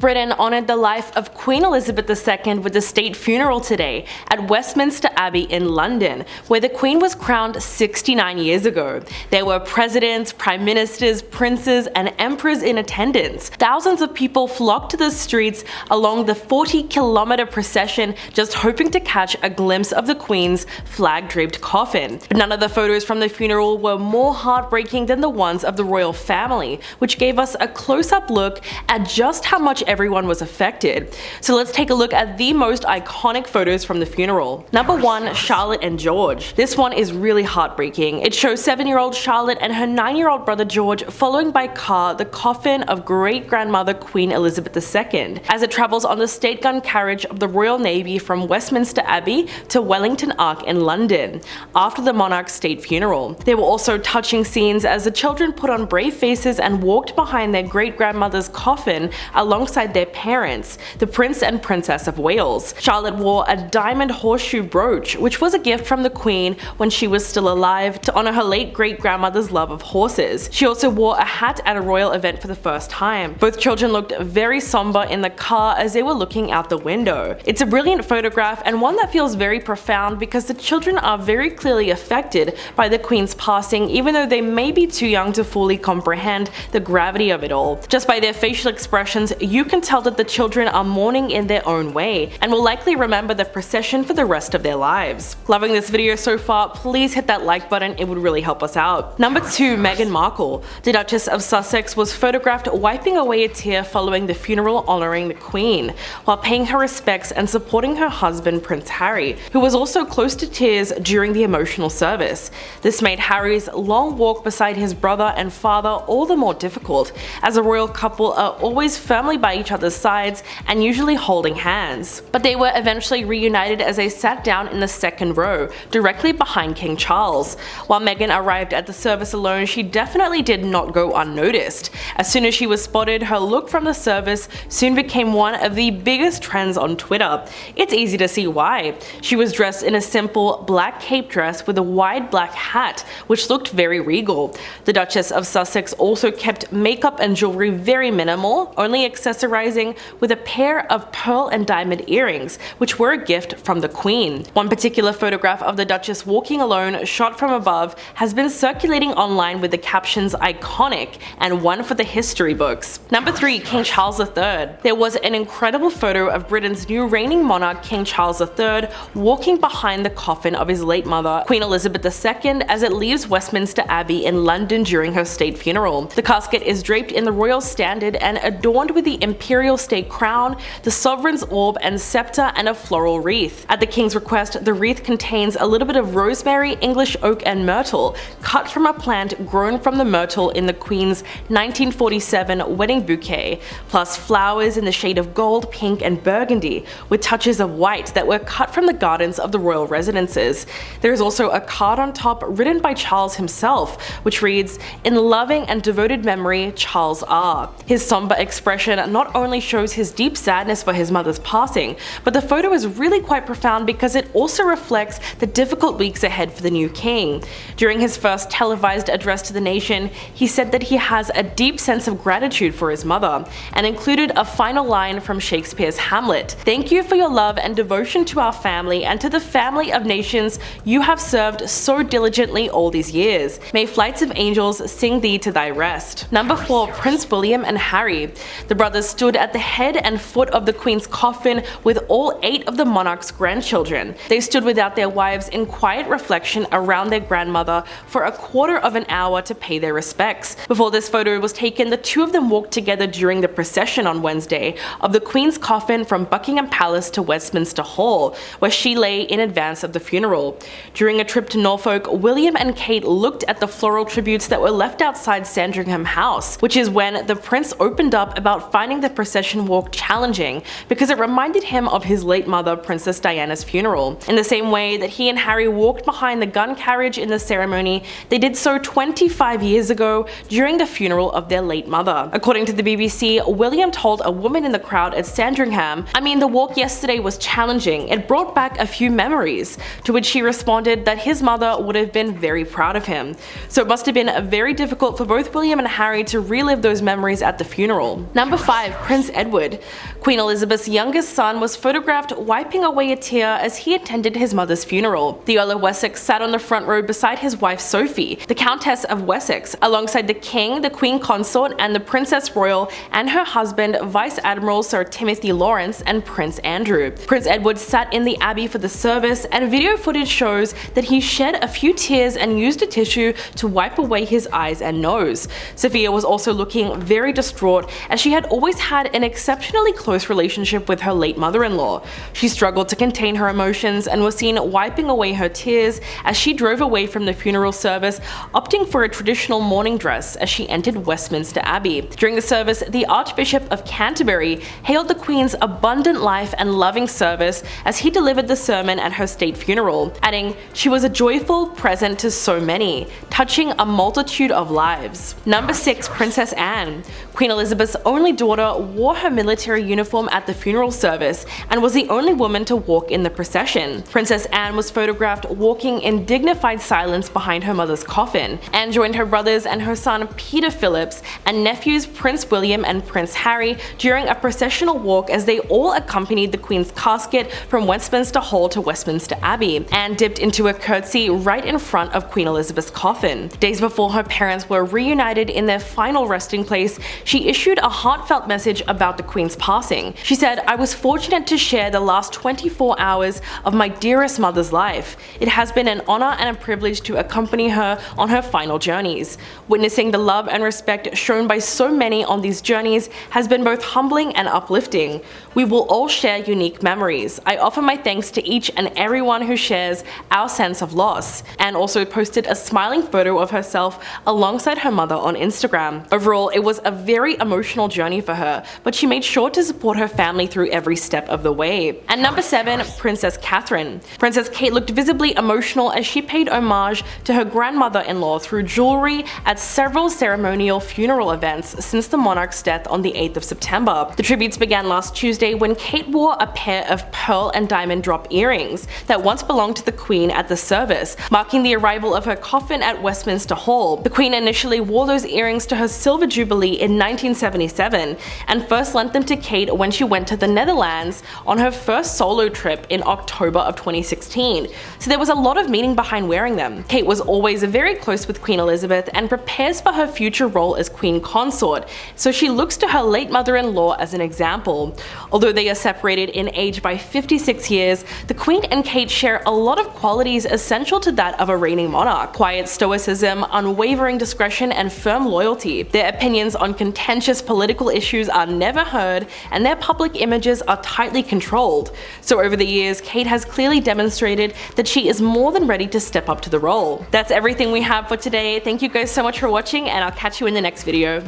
Britain honoured the life of Queen Elizabeth II with a state funeral today at Westminster Abbey in London, where the Queen was crowned 69 years ago. There were presidents, prime ministers, princes, and emperors in attendance. Thousands of people flocked to the streets along the 40-kilometre procession, just hoping to catch a glimpse of the Queen's flag-draped coffin. But none of the photos from the funeral were more heartbreaking than the ones of the royal family, which gave us a close-up look at just how much everyone was affected. So let's take a look at the most iconic photos from the funeral. Number 1. Charlotte and George. This one is really heartbreaking. It shows 7-year-old Charlotte and her 9-year-old brother George following by car the coffin of great-grandmother Queen Elizabeth II as it travels on the state gun carriage of the Royal Navy from Westminster Abbey to Wellington Ark in London, after the monarch's state funeral. There were also touching scenes as the children put on brave faces and walked behind their great-grandmother's coffin alongside their parents, the Prince and Princess of Wales. Charlotte wore a diamond horseshoe brooch, which was a gift from the Queen when she was still alive to honour her late great-grandmother's love of horses. She also wore a hat at a royal event for the first time. Both children looked very somber in the car as they were looking out the window. It's a brilliant photograph and one that feels very profound because the children are very clearly affected by the Queen's passing, even though they may be too young to fully comprehend the gravity of it all. Just by their facial expressions, you can tell that the children are mourning in their own way and will likely remember the procession for the rest of their lives. Loving this video so far, please hit that like button, it would really help us out. Number 2. Meghan Markle. The Duchess of Sussex was photographed wiping away a tear following the funeral honouring the Queen, while paying her respects and supporting her husband Prince Harry, who was also close to tears during the emotional service. This made Harry's long walk beside his brother and father all the more difficult, as a royal couple are always firmly by each other's sides and usually holding hands. But they were eventually reunited as they sat down in the second row, directly behind King Charles. While Meghan arrived at the service alone, she definitely did not go unnoticed. As soon as she was spotted, her look from the service soon became one of the biggest trends on Twitter. It's easy to see why. She was dressed in a simple black cape dress with a wide black hat, which looked very regal. The Duchess of Sussex also kept makeup and jewelry very minimal, only accessorizing with a pair of pearl and diamond earrings, which were a gift from the Queen. One particular photograph of the Duchess walking alone, shot from above, has been circulating online with the captions "iconic" and one for the history books. Number 3. King Charles III. There was an incredible photo of Britain's new reigning monarch King Charles III walking behind the coffin of his late mother Queen Elizabeth II as it leaves Westminster Abbey in London during her state funeral. The casket is draped in the royal standard and adorned with the imperial state crown, the sovereign's orb and scepter, and a floral wreath. At the King's request, the wreath contains a little bit of rosemary, English oak and myrtle, cut from a plant grown from the myrtle in the Queen's 1947 wedding bouquet, plus flowers in the shade of gold, pink and burgundy, with touches of white that were cut from the gardens of the royal residences. There is also a card on top written by Charles himself, which reads, "In loving and devoted memory, Charles R." His somber expression not only shows his deep sadness for his mother's passing, but the photo is really quite profound because it also reflects the difficult weeks ahead for the new king. During his first televised address to the nation, he said that he has a deep sense of gratitude for his mother, and included a final line from Shakespeare's Hamlet: "Thank you for your love and devotion to our family and to the family of nations you have served so diligently all these years. May flights of angels sing thee to thy rest." Number 4. Prince William and Harry. The brothers stood at the head and foot of the Queen's coffin with all 8 of the monarch's grandchildren. They stood without their wives in quiet reflection around their grandmother for a quarter of an hour to pay their respects. Before this photo was taken, the two of them walked together during the procession on Wednesday of the Queen's coffin from Buckingham Palace to Westminster Hall, where she lay in advance of the funeral. During a trip to Norfolk, William and Kate looked at the floral tributes that were left outside Sandringham House, which is when the prince opened up about finding the procession walk challenging because it reminded him of his late mother, Princess Diana's funeral. In the same way that he and Harry walked behind the gun carriage in the ceremony, they did so 25 years ago during the funeral of their late mother. According to the BBC, William told a woman in the crowd at Sandringham, "I mean, the walk yesterday was challenging. It brought back a few memories," to which she responded that his mother would have been very proud of him. So it must have been very difficult for both William and Harry to relive those memories at the funeral. Number 5. Prince Edward. Queen Elizabeth's youngest son was photographed wiping away a tear as he attended his mother's funeral. The Earl of Wessex sat on the front row beside his wife Sophie, the Countess of Wessex, alongside the King, the Queen Consort, and the Princess Royal, and her husband, Vice Admiral Sir Timothy Lawrence, and Prince Andrew. Prince Edward sat in the Abbey for the service, and video footage shows that he shed a few tears and used a tissue to wipe away his eyes and nose. Sophia was also looking very distraught, as she had always had an exceptionally close relationship with her late mother-in-law. She struggled to contain her emotions and was seen wiping away her tears as she drove away from the funeral service, opting for a traditional mourning dress as she entered Westminster Abbey. During the service, the Archbishop of Canterbury hailed the Queen's abundant life and loving service as he delivered the sermon at her state funeral, adding, "She was a joyful present to so many, touching a multitude of lives." Number 6. Princess Anne. Queen Elizabeth's only daughter wore her military uniform at the funeral service and was the only woman to walk in the procession. Princess Anne was photographed walking in dignified silence behind her mother's coffin. Anne joined her brothers and her son Peter Phillips and nephews Prince William and Prince Harry during a processional walk as they all accompanied the Queen's casket from Westminster Hall to Westminster Abbey. Anne dipped into a curtsy right in front of Queen Elizabeth's coffin. Days before her parents were reunited in their final resting place, she issued a heartfelt message about the Queen's passing. She said, "I was fortunate to share the last 24 hours of my dearest mother's life. It has been an honor and a privilege to accompany her on her final journeys. Witnessing the love and respect shown by so many on these journeys has been both humbling and uplifting. We will all share unique memories. I offer my thanks to each and everyone who shares our sense of loss." Anne also posted a smiling photo of herself alongside her mother on Instagram. Overall, it was a very emotional journey for her, but she made sure to support her family through every step of the way. And number 7. Princess Catherine. Princess Kate looked visibly emotional as she paid homage to her grandmother-in-law through jewelry at several ceremonial funeral events since the monarch's death on the 8th of September. The tributes began last Tuesday when Kate wore a pair of pearl and diamond drop earrings that once belonged to the Queen at the service, marking the arrival of her coffin at Westminster Hall. The Queen initially wore those earrings to her Silver Jubilee in 1977 and first lent them to Kate when she went to the Netherlands on her first solo trip in October of 2016, so there was a lot of meaning behind wearing them. Kate was always very close with Queen Elizabeth and prepares for her future role as Queen Consort, so she looks to her late mother-in-law as an example. Although they are separated in age by 56 years, the Queen and Kate share a lot of qualities essential to that of a reigning monarch: quiet stoicism, unwavering discretion, and firm loyalty. Their opinions on contentious political issues are never heard, and their public images are tightly controlled. So over the years, Kate has clearly demonstrated that she is more than ready to step up to the role. That's everything we have for today. Thank you guys so much for watching, and I'll catch you in the next video.